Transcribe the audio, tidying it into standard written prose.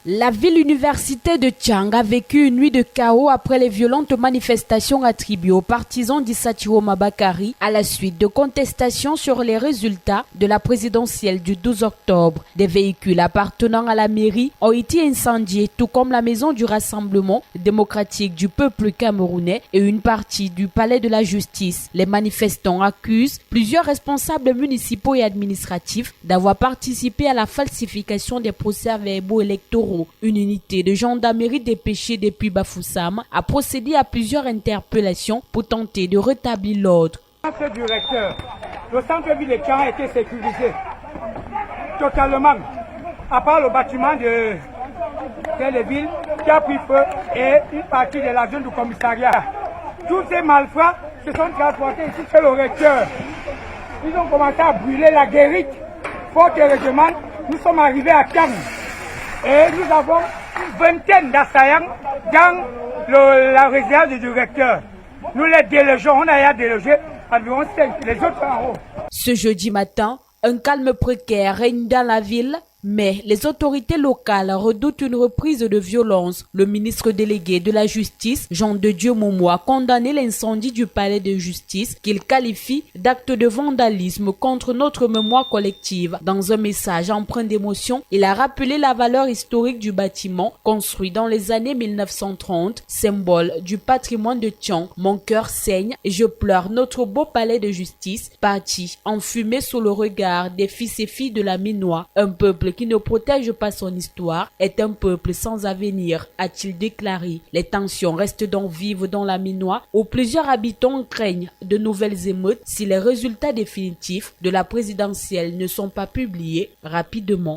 La ville universitaire de Tchang a vécu une nuit de chaos après les violentes manifestations attribuées aux partisans d'Issa Chiroma Bakary à la suite de contestations sur les résultats de la présidentielle du 12 octobre. Des véhicules appartenant à la mairie ont été incendiés, tout comme la maison du Rassemblement démocratique du peuple camerounais et une partie du palais de la justice. Les manifestants accusent plusieurs responsables municipaux et administratifs d'avoir participé à la falsification des procès-verbaux électoraux. Une unité de gendarmerie dépêchée depuis Bafoussam a procédé à plusieurs interpellations pour tenter de rétablir l'ordre. Le centre-ville de Tchang a été sécurisé totalement, à part le bâtiment de Téléville qui a pris feu et une partie de la zone du commissariat. Tous ces malfrats se sont transportés ici chez le recteur. Ils ont commencé à brûler la guérite. Fort heureusement, nous sommes arrivés à Tchang. Et nous avons une vingtaine d'assaillants dans la réserve du recteur. Nous les délogeons, on a délogé environ 5, les autres en haut. Ce jeudi matin, un calme précaire règne dans la ville, mais les autorités locales redoutent une reprise de violence. Le ministre délégué de la Justice, Jean de Dieu Momo, a condamné l'incendie du palais de justice qu'il qualifie d'acte de vandalisme contre notre mémoire collective. Dans un message empreint d'émotion, il a rappelé la valeur historique du bâtiment construit dans les années 1930, symbole du patrimoine de Tchang. Mon cœur saigne et je pleure notre beau palais de justice, parti enfumé sous le regard des fils et filles de la Minois, un peuple qui ne protège pas son histoire est un peuple sans avenir, a-t-il déclaré. Les tensions restent donc vives dans la Minois où plusieurs habitants craignent de nouvelles émeutes si les résultats définitifs de la présidentielle ne sont pas publiés rapidement.